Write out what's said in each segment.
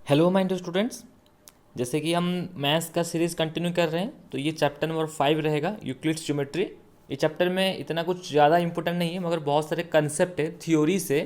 Hello my dear students. जैसे कि हम मैथ्स का सीरीज़ कंटिन्यू कर रहे हैं, तो ये चैप्टर नंबर 5 रहेगा, यूक्लिड्स ज्योमेट्री। ये चैप्टर में इतना कुछ ज़्यादा इंपॉर्टेंट नहीं है, मगर बहुत सारे कंसेप्ट है थ्योरी से।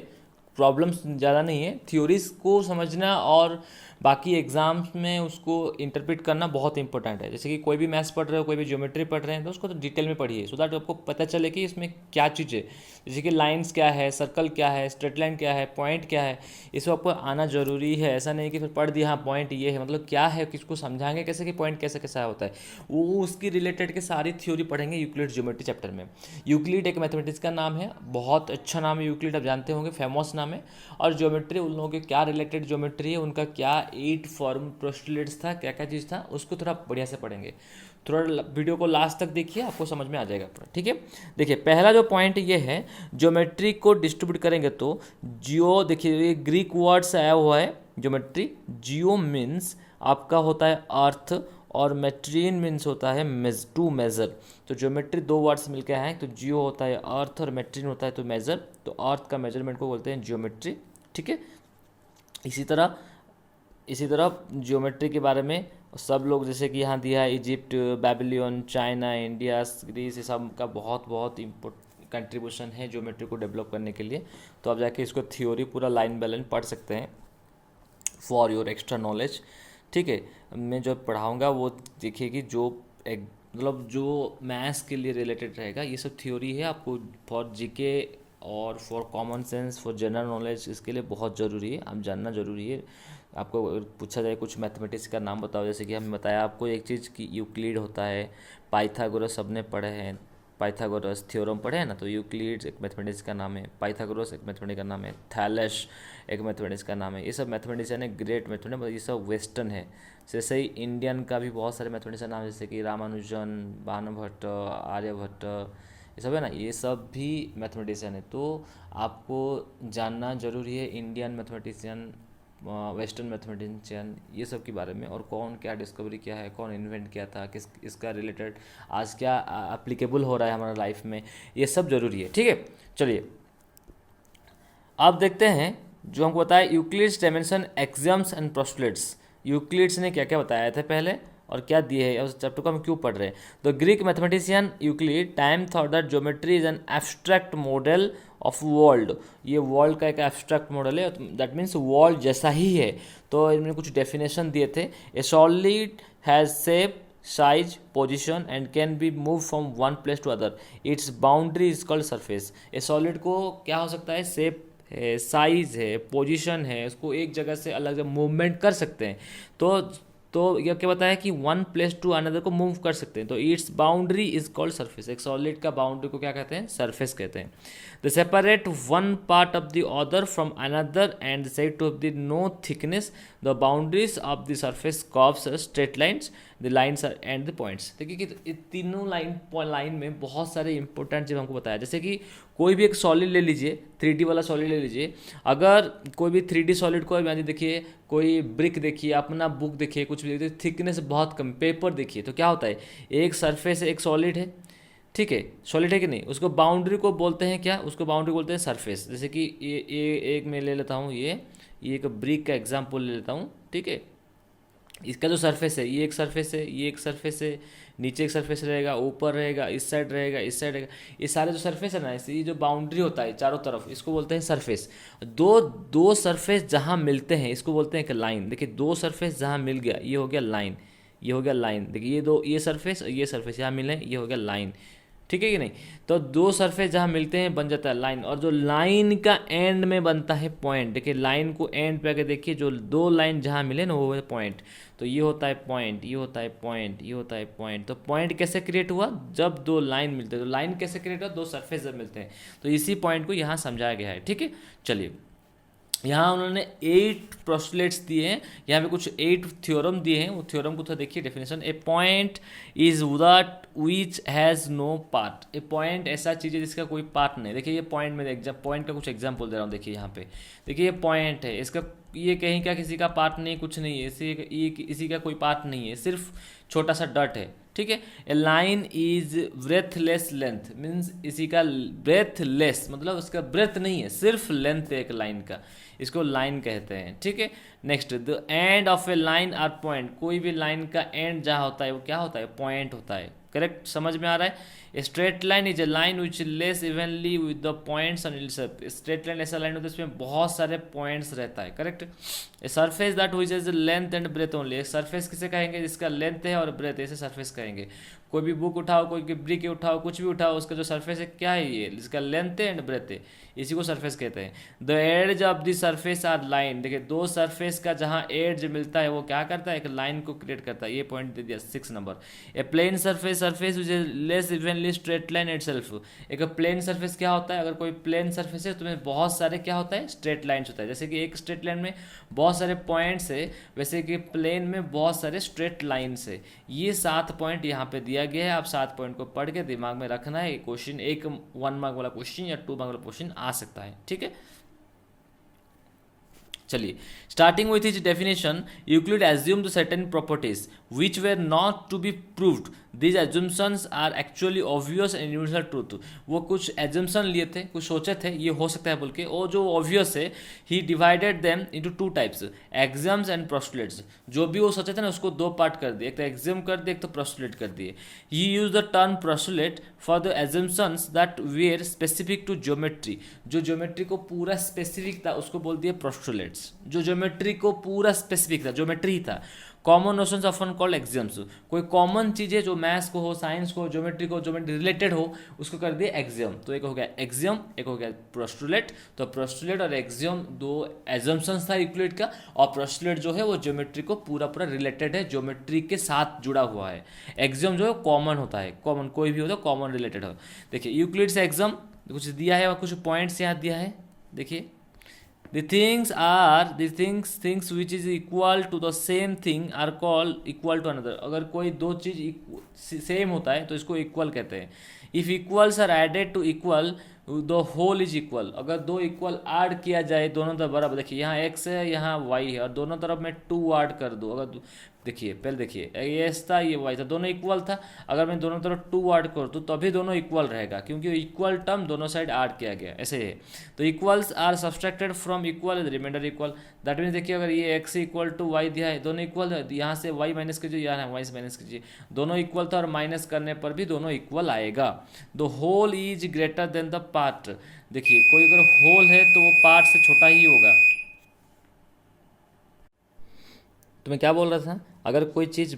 प्रॉब्लम्स ज़्यादा नहीं है, थ्योरीज को समझना और बाकी एग्जाम्स में उसको इंटरप्रेट करना बहुत इंपॉर्टेंट है। जैसे कि कोई भी मैथ्स पढ़ रहे हो, कोई भी ज्योमेट्री पढ़ रहे हैं, तो उसको तो डिटेल में पढ़िए, सो दैट आपको पता चले कि इसमें क्या चीज़ है। जैसे कि लाइंस क्या है, सर्कल क्या है, स्ट्रेट लाइन क्या है, पॉइंट क्या है, ये सब आपको आना जरूरी है। ऐसा नहीं कि फिर पढ़ दिया हाँ पॉइंट ये है, मतलब क्या है, किसको समझाएंगे कैसे कि पॉइंट कैसे कैसा होता है, वो उसकी रिलेटेड के सारी थ्योरी पढ़ेंगे यूक्लिड ज्योमेट्री चैप्टर में। यूक्लिड एक मैथमेटिक्स का नाम है, बहुत अच्छा नाम है यूक्लिड, आप जानते होंगे, फेमस नाम है। और ज्योमेट्री उन लोगों के क्या रिलेटेड ज्योमेट्री है, उनका क्या 8 फॉर्म पोस्टुलेट्स था, क्या क्या चीज़ था, उसको थोड़ा बढ़िया से पढ़ेंगे। थोड़ा वीडियो को लास्ट तक देखिए, आपको समझ में आ जाएगा पूरा, ठीक है। देखिए पहला जो पॉइंट ये है, ज्योमेट्री को डिस्ट्रीब्यूट करेंगे तो जियो, देखिए ये ग्रीक वर्ड से आया हुआ है ज्योमेट्री। जियो मीन्स आपका होता है अर्थ, और मेट्रीन मीन्स होता है टू मेज़र। तो ज्योमेट्री दो वर्ड्स मिलकर आए हैं, तो जियो होता है अर्थ और मेट्रीन होता है तो मेज़र। तो अर्थ का मेजरमेंट को बोलते हैं ज्योमेट्री, ठीक है। इसी तरह ज्योमेट्री के बारे में सब लोग, जैसे कि यहाँ दिया है Egypt, Babylon, China, India, Greece, ये सब का बहुत बहुत इम्पोर्ट कंट्रीब्यूशन है ज्योमेट्री को डेवलप करने के लिए। तो आप जाके इसको थ्योरी पूरा लाइन बाय लाइन पढ़ सकते हैं फॉर योर एक्स्ट्रा नॉलेज, ठीक है। मैं जो पढ़ाऊँगा वो देखिए कि जो एक मतलब जो मैथ्स के लिए रिलेटेड रहेगा, ये सब थ्योरी है आपको फॉर जीके और for common sense, for general knowledge, इसके लिए बहुत ज़रूरी है, आप जानना ज़रूरी है। आपको अगर पूछा जाए कुछ मैथमेटिक्स का नाम बताओ, जैसे कि हमने बताया आपको एक चीज़ कि यूक्लिड होता है, पाइथागोरस सबने पढ़े हैं, पाइथागोरस थ्योरम पढ़े हैं ना, तो यूक्लिड एक मैथमेटिक्स का नाम है, पाइथागोरस एक मैथमेटिक्स का नाम है, थैलेस एक मैथमेटिक्स का नाम है। ये सब मैथमेटिशियन है, ग्रेट मैथमेटिशियन, ये सब वेस्टर्न है। जैसे ही इंडियन का भी बहुत सारे मैथमेटिशियन नाम है, जैसे कि रामानुजन, भानुभट्ट, आर्यभट्ट, ये सब है ना, ये सब भी मैथमेटिशियन है। तो आपको जानना जरूरी है इंडियन मैथमेटिशियन, वेस्टर्न मैथमेटिशियन, ये सब के बारे में, और कौन क्या डिस्कवरी किया है, कौन इन्वेंट किया था, किस इसका रिलेटेड आज क्या अप्लीकेबल हो रहा है हमारा लाइफ में, ये सब ज़रूरी है, ठीक है। चलिए अब देखते हैं जो हमको बताया Euclid's dimension, axioms and postulates. Euclid's ने क्या क्या बताया था पहले और क्या दिए है, उस चैप्टर को हम क्यों पढ़ रहे हैं। The Greek mathematician Euclid time thought that geometry is an abstract model of world. ये वर्ल्ड का एक एब्स्ट्रैक्ट मॉडल है, दैट मीन्स वर्ल्ड जैसा ही है। तो इन्होंने कुछ डेफिनेशन दिए थे। A solid has shape, size, position and can be move from one place to other, its boundary is called surface. A solid को क्या हो सकता है, शेप है, साइज है, पोजीशन है, उसको एक जगह से अलग जगह मूवमेंट कर सकते हैं। तो यह क्या बताया कि वन प्लेस टू अनदर को मूव कर सकते हैं, तो its boundary is called surface. एक सॉलिड का बाउंड्री को क्या कहते हैं, सरफेस कहते हैं। The separate one part of the other from another and said to the no thickness, the boundaries of the surface curves straight lines, the lines and the points. देखिए कि ये तीनों लाइन में बहुत सारे इंपॉर्टेंट चीज़ हमको बताया। जैसे कि कोई भी एक सॉलिड ले लीजिए, 3D वाला सॉलिड ले लीजिए, अगर कोई भी 3D सॉलिड को यानी देखिए, कोई ब्रिक देखिए, अपना बुक देखिए, कुछ भी देखिए, थिकनेस बहुत कम, पेपर देखिए, तो क्या होता है, एक सरफेस है, एक सॉलिड है, ठीक है, सॉलिड है कि नहीं, उसको बाउंड्री को बोलते हैं क्या, उसको बाउंड्री बोलते हैं सरफेस। जैसे कि ये एक मैं ले लेता हूँ, ये एक ब्रिक का एग्जाम्पल ले लेता हूँ, ठीक है। इसका जो सरफेस है, ये एक सरफेस है, ये एक सरफेस है, नीचे एक सरफेस रहेगा, ऊपर रहेगा, इस साइड रहेगा, इस साइड रहेगा, ये सारे जो सरफेस है ना, ये जो बाउंड्री होता है चारों तरफ, इसको बोलते हैं सरफेस। दो दो सरफेस जहाँ मिलते हैं इसको बोलते हैं कि लाइन। देखिए दो सरफेस जहाँ मिल गया, ये हो गया लाइन, ये हो गया लाइन। देखिए ये सरफेस और ये सरफेस यहाँ मिले, ये हो गया लाइन, ठीक है कि नहीं। तो दो सरफेस जहाँ मिलते हैं बन जाता है लाइन, और जो लाइन का एंड में बनता है पॉइंट। देखिए लाइन को एंड पे आके देखिए, जो दो लाइन जहाँ मिले ना वो है पॉइंट। तो ये होता है पॉइंट, ये होता है पॉइंट, ये होता है पॉइंट। तो पॉइंट कैसे क्रिएट हुआ, जब दो लाइन मिलते हैं। तो लाइन कैसे क्रिएट हुआ, दो सरफेस जब मिलते हैं। तो इसी पॉइंट को यहाँ समझाया गया है, ठीक है। चलिए यहाँ उन्होंने 8 पोस्टुलेट्स दिए हैं, यहाँ पे कुछ 8 थ्योरम दिए हैं, वो थ्योरम को थोड़ा देखिए definition. A point is that which has no part. A point ऐसा चीज़ है जिसका कोई पार्ट नहीं। देखिए ये पॉइंट में पॉइंट का कुछ एग्जाम्पल दे रहा हूँ। देखिए यहाँ पे देखिए ये पॉइंट है, इसका ये कहीं का किसी का पार्ट नहीं, कुछ नहीं है, इसी का कोई पार्ट नहीं है, सिर्फ छोटा सा डट है, ठीक है। A line is breathless length means इसी का ब्रेथलेस मतलब उसका ब्रेथ नहीं है, सिर्फ लेंथ है एक लाइन का, इसको लाइन कहते हैं, ठीक है। Next, the end of a line are point, कोई भी लाइन का एंड जहाँ होता है वो क्या होता है, पॉइंट होता है, करेक्ट, समझ में आ रहा है। A straight line is a line which lies evenly with the points on itself, straight line ऐसा लाइन होता है इसमें बहुत सारे पॉइंट्स रहता है, correct. A surface that which is length and breadth only, एक सरफेस किसे कहेंगे जिसका लेंथ है और ब्रेथ, ऐसे सरफेस कहेंगे। कोई भी बुक उठाओ, कोई ब्रिक उठाओ, कुछ भी उठाओ, उसका जो सरफेस है क्या है, ये इसका लेंथ है एंड ब्रेथ है, इसी को सरफेस कहते हैं। The edge of the surface are line, देखिए दो सरफेस का जहाँ एड्ज मिलता है वो क्या करता है, एक लाइन को क्रिएट करता है, ये पॉइंट दे दिया 6 number. A plane surface, surface which is lies evenly straight line itself, एक प्लेन सरफेस क्या होता है, अगर कोई प्लेन सरफेस है तो उसमें बहुत सारे क्या होता है, स्ट्रेट लाइन्स होता है, जैसे कि एक स्ट्रेट लाइन में बहुत सारे पॉइंट्स है, वैसे कि प्लेन में बहुत सारे स्ट्रेट लाइन्स है। ये 7 पॉइंट यहाँ पे दिया गया है, आप 7 पॉइंट को पढ़ के दिमाग में रखना है, क्वेश्चन एक 1 मार्क वाला क्वेश्चन या 2 मार्क वाला क्वेश्चन आ सकता है, ठीक है। चलिए, starting with his definition, Euclid assumed certain properties which were not to be proved, these assumptions are actually obvious and universal truth, वो कुछ एज्यूम्शन लिए थे, कुछ सोचे थे ये हो सकता है बोल के, और जो ऑब्वियस है he divided them into 2 types, axioms and postulates, जो भी वो सोचे थे ना उसको 2 पार्ट कर दिए, एक तो एक्सियम कर दिए, एक तो पोस्टुलेट कर दिए। He use the term postulate for the assumptions that were specific to geometry, जो ज्योमेट्री को पूरा स्पेसिफिक था उसको बोल दिए पोस्टुलेट्स, जो ज्योमेट्री को पूरा स्पेसिफिक था, ज्योमेट्री ही था। Common notions often called axioms, कोई कॉमन चीज़ें जो मैथ्स को हो, साइंस को, ज्योमेट्री को, ज्योमेट्री रिलेटेड हो, उसको कर दिए एक्सियम। तो एक हो गया एक्सियम, एक हो गया पोस्टुलेट। तो पोस्टुलेट और एक्सियम 2 एजम्पशंस था यूक्लिड का, और पोस्टुलेट जो है वो ज्योमेट्री को पूरा पूरा रिलेटेड है, ज्योमेट्री के साथ जुड़ा हुआ है। एक्सियम जो है कॉमन होता है, कॉमन कोई भी हो तो कॉमन रिलेटेड हो। देखिए यूक्लिड से एक्सियम कुछ दिया है और कुछ पॉइंट्स यहाँ दिया है, देखिए the things which is equal to the same thing are called equal to another, अगर कोई 2 चीज सेम होता है तो इसको इक्वल कहते हैं। if equals are added to equal the whole is equal, अगर 2 इक्वल ऐड किया जाए दोनों तरफ बराबर, देखिए यहाँ x है यहाँ y है और दोनों तरफ मैं 2 ऐड कर दूँ, अगर देखिए पहले देखिए ये x था ये y था, दोनों इक्वल था, अगर मैं दोनों तरफ 2 ऐड कर दूँ तभी दोनों इक्वल रहेगा, क्योंकि इक्वल टर्म दोनों साइड ऐड किया गया, ऐसे है। तो equals are subtracted from equal remainder equal, that means देखिए अगर ये x इक्वल टू y दिया है, दोनों इक्वल है, यहाँ से y माइनस कीजिए, यहाँ y से माइनस कीजिए, दोनों इक्वल था और माइनस करने पर भी दोनों इक्वल आएगा। The whole is greater than the part, देखिए कोई अगर होल है तो वो पार्ट से छोटा ही होगा। तो मैं क्या बोल रहा था, अगर कोई चीज़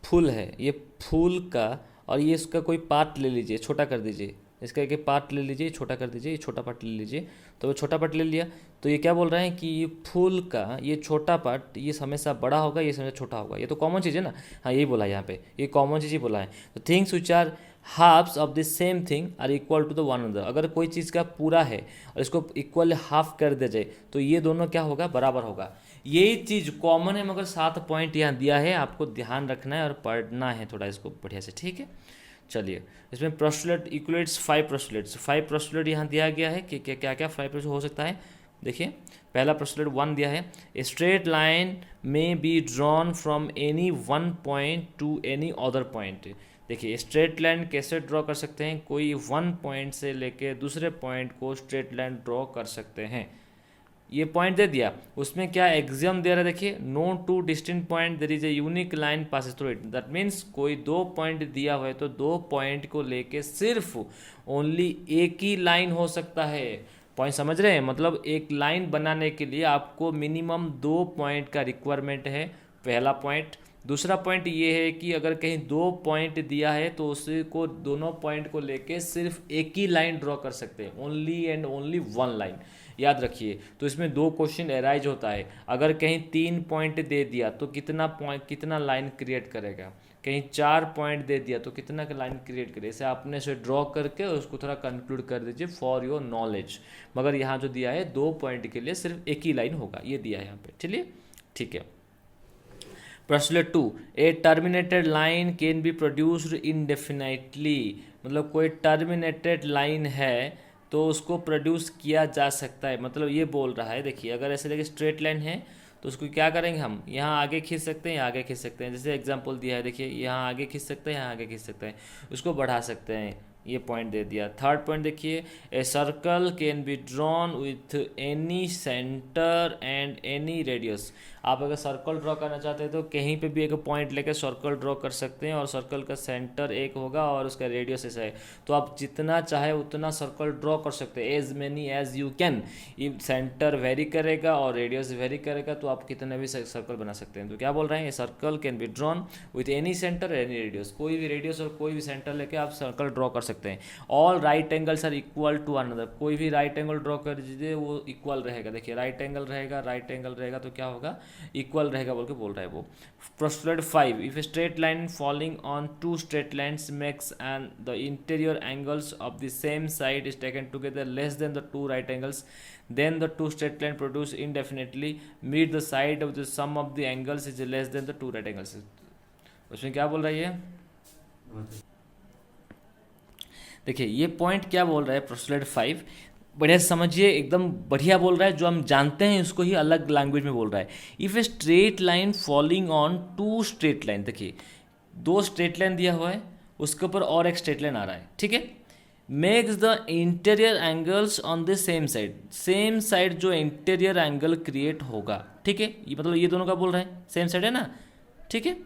फूल है, ये फूल का और ये इसका कोई पार्ट ले लीजिए, छोटा कर दीजिए, इसका एक पार्ट ले लीजिए, छोटा कर दीजिए, ये छोटा पार्ट ले लीजिए, तो वो छोटा पार्ट ले लिया, तो ये क्या बोल रहे हैं कि ये फूल का ये छोटा पार्ट ये हमेशा बड़ा होगा, ये हमेशा छोटा होगा, ये तो कॉमन चीज़ है ना, हाँ यही बोला है यहाँ पे, ये कॉमन चीज़ ही बोला है। तो things which are halfs of the same thing are equal to the one another, अगर कोई चीज़ का पूरा है और इसको इक्वल हाफ कर दिया जाए तो ये दोनों क्या होगा, बराबर होगा। यही चीज़ कॉमन है, मगर 7 पॉइंट यहाँ दिया है, आपको ध्यान रखना है और पढ़ना है थोड़ा इसको बढ़िया से, ठीक है। चलिए, इसमें पोस्टुलेट इक्वलेट्स 5 पोस्टुलेट्स, 5 पोस्टुलेट यहाँ दिया गया है कि क्या क्या 5 पोस्टुलेट हो सकता है। देखिए पहला पोस्टुलेट 1 दिया है, ए स्ट्रेट लाइन में be drawn from any one point two any other point. देखिए स्ट्रेट लाइन कैसे ड्रॉ कर सकते हैं, कोई 1 पॉइंट से लेके दूसरे पॉइंट को स्ट्रेट लाइन ड्रॉ कर सकते हैं। ये पॉइंट दे दिया, उसमें क्या एक्सियम दे रहा है, देखिए no 2 distinct point there is a unique line passes through it, that means कोई 2 पॉइंट दिया हुआ है तो 2 पॉइंट को लेके सिर्फ ओनली एक ही लाइन हो सकता है। पॉइंट समझ रहे हैं, मतलब एक लाइन बनाने के लिए आपको मिनिमम 2 पॉइंट का रिक्वायरमेंट है, पहला पॉइंट। दूसरा पॉइंट ये है कि अगर कहीं 2 पॉइंट दिया है तो उसको दोनों पॉइंट को लेके सिर्फ एक ही लाइन ड्रॉ कर सकते हैं, ओनली एंड ओनली 1 लाइन, याद रखिए। तो इसमें 2 क्वेश्चन एराइज होता है, अगर कहीं 3 पॉइंट दे दिया तो कितना लाइन क्रिएट करेगा, कहीं 4 पॉइंट दे दिया तो कितना का लाइन क्रिएट करे, इसे आपने से ड्रॉ करके उसको थोड़ा कंक्लूड कर दीजिए फॉर योर नॉलेज। मगर यहाँ जो दिया है 2 पॉइंट के लिए सिर्फ एक ही लाइन होगा, ये दिया है यहाँ पे, चलिए ठीक है। Postulate 2, A terminated line can be produced indefinitely, मतलब कोई टर्मिनेटेड लाइन है तो उसको प्रोड्यूस किया जा सकता है, मतलब ये बोल रहा है। देखिए अगर ऐसे देखिए स्ट्रेट लाइन है तो उसको क्या करेंगे हम, यहाँ आगे खींच सकते हैं, यहाँ आगे खींच सकते हैं। जैसे एग्जांपल दिया है, देखिए यहाँ आगे खींच सकते हैं, यहाँ आगे खींच सकते हैं, उसको बढ़ा सकते हैं। ये पॉइंट दे दिया। थर्ड पॉइंट देखिए, a circle can be drawn with any centre and any radius. आप अगर सर्कल ड्रॉ करना चाहते हैं तो कहीं पे भी एक पॉइंट लेकर सर्कल ड्रॉ कर सकते हैं, और सर्कल का सेंटर एक होगा और उसका रेडियस ऐसा है। तो आप जितना चाहे उतना सर्कल ड्रॉ कर सकते हैं, as many as you can. ये सेंटर वेरी करेगा और रेडियस वेरी करेगा, तो आप कितने भी सर्कल बना सकते हैं। तो क्या बोल रहे हैं, ये circle can be drawn with any centre any radius. कोई भी रेडियस और कोई भी सेंटर लेके आप सर्कल ड्रॉ कर सकते हैं। All right angles are equal to one another. कोई भी राइट एंगल ड्रॉ कर दीजिए, वो इक्वल रहेगा। देखिए राइट एंगल रहेगा, राइट एंगल रहेगा तो क्या होगा, इक्वल रहेगा बोल के बोल रहा है वो। Postulate 5, if a straight line falling on two straight lines makes and the interior angles of the same side is taken together less than the two right angles, then the two straight line produce indefinitely meet the side of the sum of the angles is less than the two right angles। उसमें क्या बोल रही है, देखिए ये point क्या बोल रहा है पोस्टुलेट 5, बढ़िया समझिए, एकदम बढ़िया बोल रहा है। जो हम जानते हैं उसको ही अलग लैंग्वेज में बोल रहा है। If a straight line falling on two straight line, देखिए दो स्ट्रेट लाइन दिया हुआ है, उसके ऊपर और एक स्ट्रेट लाइन आ रहा है, ठीक है। Makes the interior angles on the same side, same side जो इंटीरियर एंगल क्रिएट होगा, ठीक है। ये मतलब ये दोनों का बोल रहे हैं, सेम साइड है ना, ठीक है।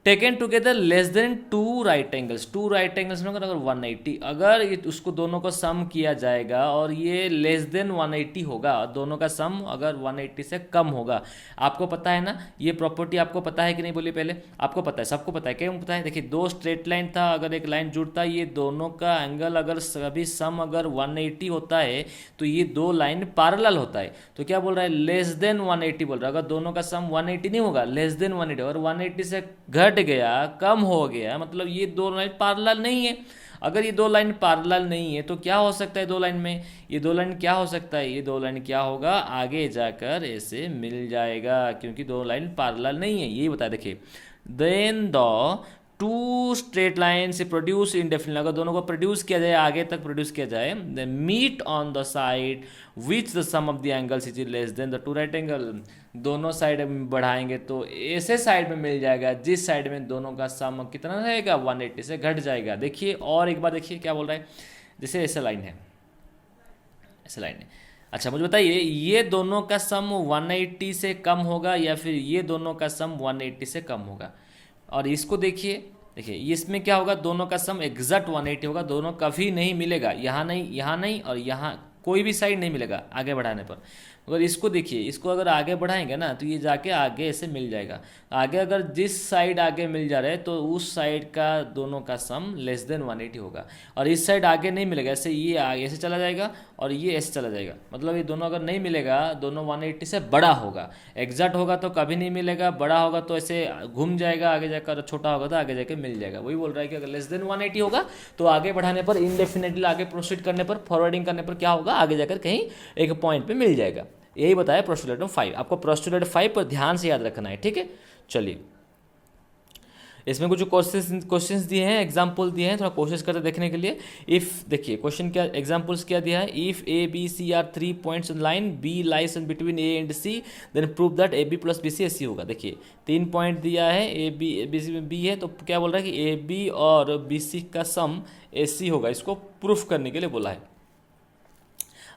Taken together less than two right angles, two right angles में अगर 180, अगर ये उसको दोनों को सम किया जाएगा और ये लेस देन 180 होगा, दोनों का सम अगर 180 से कम होगा। आपको पता है ना ये प्रॉपर्टी, आपको पता है कि नहीं बोलिए पहले, आपको पता है, सबको पता है, क्यों पता है। देखिए दो स्ट्रेट लाइन था, अगर एक लाइन जुड़ता है, ये दोनों का एंगल अगर सभी सम अगर 180 होता है तो ये दो लाइन पैरेलल होता है। तो क्या बोल रहा है, लेस देन 180 बोल रहा है। अगर दोनों का सम 180 नहीं होगा, लेस देन 180, और 180 से घट गया, कम हो गया, मतलब ये दो लाइन पैरेलल नहीं है। अगर ये दो लाइन पैरेलल नहीं है तो क्या हो सकता है, दो लाइन में ये दो लाइन क्या हो सकता है, ये दो लाइन क्या होगा, आगे जाकर ऐसे मिल जाएगा, क्योंकि दो लाइन पैरेलल नहीं है, यही बताया। देखिए then the two straight line से प्रोड्यूस इंडेफिनिटली, अगर दोनों को प्रोड्यूस किया जाए, आगे तक प्रोड्यूस किया जाए, the meet on the side which the sum of the angles is less than the two right angle. दोनों साइड में बढ़ाएंगे तो ऐसे साइड में मिल जाएगा जिस साइड में दोनों का सम कितना रहेगा, 180 से घट जाएगा। देखिए और एक बार देखिए क्या बोल रहा है, जैसे ऐसे लाइन है, ऐसे लाइन है। अच्छा मुझे बताइए, ये दोनों का सम 180 से कम होगा या फिर ये दोनों का सम 180 से कम होगा। और इसको देखिए, देखिए इसमें क्या होगा, दोनों का सम एग्जैक्ट 180 होगा, दोनों कभी नहीं मिलेगा, यहाँ नहीं और यहाँ कोई भी साइड नहीं मिलेगा आगे बढ़ाने पर। अगर इसको देखिए, इसको अगर आगे बढ़ाएंगे ना तो ये जाके आगे ऐसे मिल जाएगा। आगे अगर जिस साइड आगे मिल जा रहा है तो उस साइड का दोनों का सम लेस देन 180 होगा, और इस साइड आगे नहीं मिलेगा, ऐसे ये आगे ऐसे चला जाएगा और ये ऐसे चला जाएगा। मतलब ये दोनों अगर नहीं मिलेगा, दोनों 180 से बड़ा होगा। एग्जैक्ट होगा तो कभी नहीं मिलेगा, बड़ा होगा तो ऐसे घूम जाएगा आगे जाकर, छोटा होगा तो आगे जाके मिल जाएगा। वही बोल रहा है कि अगर लेस देन 180 होगा तो आगे बढ़ाने पर, इनडेफिनेटली आगे प्रोसीड करने पर, फॉरवर्डिंग करने पर क्या होगा, आगे जाकर कहीं एक पॉइंट पे मिल जाएगा। यही बताया पोस्टुलेट 5। आपको पोस्टुलेट 5 पर ध्यान से याद रखना है, ठीक है। चलिए इसमें कुछ क्वेश्चंस दिए हैं, एग्जाम्पल दिए हैं, थोड़ा कोशिश करते देखने के लिए। इफ देखिए क्वेश्चन क्या, एग्जाम्पल्स क्या दिया है, if A B C are 3 points on line B lies between A and C then prove that A B plus B C A C होगा। देखिए 3 पॉइंट दिया है, ए बी सी में बी है, तो क्या बोल रहा है कि ए बी और बी सी का सम ए सी होगा। इसको प्रूफ करने के लिए बोला है।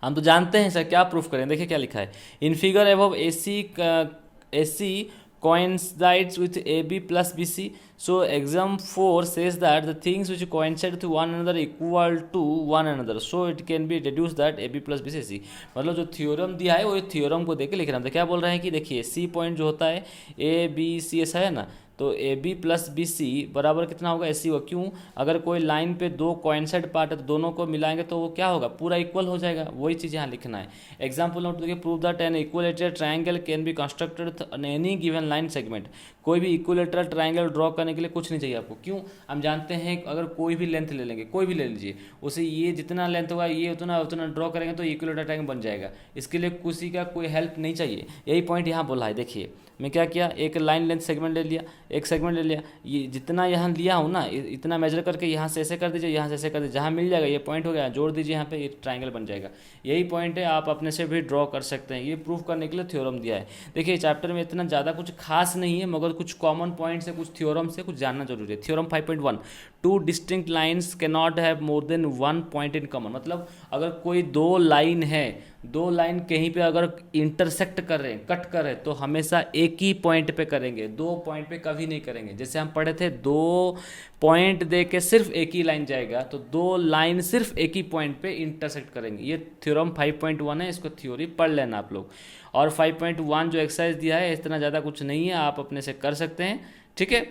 हम तो जानते हैं सर, क्या प्रूफ करें, देखिए क्या लिखा है, in figure above A C coincides with AB plus BC. So exam 4 says that the things which coincide with one another equal to one another. So it can be deduced that AB plus BC C। मतलब जो theorem दिया है वो theorem को देख के लिख रहा था। क्या बोल रहे हैं कि देखिए C पॉइंट जो होता है A B C ऐसा है ना, तो A B plus B C बराबर कितना होगा, ए सी होगा। क्यों, अगर कोई लाइन पे दो कोइंसाइड पार्ट है तो दोनों को मिलाएंगे तो वो क्या होगा, पूरा इक्वल हो जाएगा। वही चीज़ यहाँ लिखना है। एग्जाम्पल नोट देखिए, prove that an equilateral triangle can be constructed on any given line segment. कोई भी इक्विलेटरल ट्रायंगल ड्रॉ करने के लिए कुछ नहीं चाहिए आपको। क्यों, हम जानते हैं अगर कोई भी लेंथ ले लेंगे, कोई भी ले लीजिए, उसे ये जितना लेंथ होगा ये उतना ड्रॉ करेंगे तो इक्विलेटरल ट्रायंगल बन जाएगा। इसके लिए किसी का कोई हेल्प नहीं चाहिए। यही पॉइंट यहाँ बोला है। देखिए मैं क्या किया, एक लाइन लेंथ सेगमेंट ले लिया, एक सेगमेंट ले लिया, ये जितना यहाँ लिया हूँ ना इतना मेजर करके यहाँ से ऐसे कर दीजिए, यहाँ से ऐसे कर दीजिए, जहाँ मिल जाएगा ये पॉइंट हो गया, जोड़ दीजिए यहाँ पे, ये ट्राइंगल बन जाएगा। यही पॉइंट है, आप अपने से भी ड्रॉ कर सकते हैं। ये प्रूफ करने के लिए थ्योरम दिया है। देखिए चैप्टर में इतना ज़्यादा कुछ खास नहीं है, मगर कुछ कॉमन पॉइंट्स है, कुछ थ्योरम से कुछ जानना जरूरी है। Theorem 5.1, two distinct lines can not have more than one point in common. मतलब अगर कोई दो लाइन है, दो लाइन कहीं पे अगर इंटरसेक्ट कर रहे हैं, कट कर रहे हैं, तो हमेशा एक ही पॉइंट पे करेंगे, दो पॉइंट पे कभी नहीं करेंगे। जैसे हम पढ़े थे, दो पॉइंट दे के सिर्फ एक ही लाइन जाएगा, तो दो लाइन सिर्फ एक ही पॉइंट पे इंटरसेक्ट करेंगे। ये थ्योरम 5.1 है, इसको थ्योरी पढ़ लेना आप लोग। और 5.1 जो एक्सरसाइज दिया है इतना ज़्यादा कुछ नहीं है, आप अपने से कर सकते हैं, ठीक है।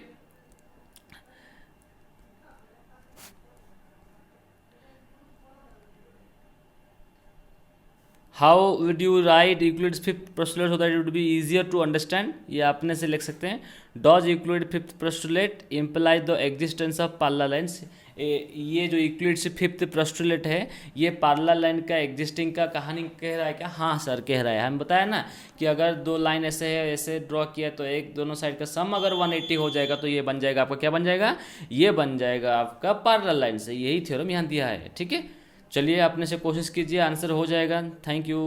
How would you write Euclid's fifth postulate so that it would be easier to understand, ये अपने से लिख सकते हैं। Does Euclid fifth postulate implies the existence of parallel lines. ये जो यूक्लिड्स फिफ्थ पोस्टुलेट है, ये पैरेलल लाइन का एग्जिस्टिंग का कहानी कह रहा है क्या? हाँ सर कह रहा है। हम बताया ना कि अगर दो लाइन ऐसे है, ऐसे ड्रॉ किया, तो एक दोनों साइड का सम अगर 180 हो जाएगा तो ये बन जाएगा आपका, क्या बन जाएगा? ये बन जाएगा आपका पैरेलल लाइन से। यही थ्योरम यहाँ दिया है, ठीक है। चलिए अपने से कोशिश कीजिए, आंसर हो जाएगा। Thank you.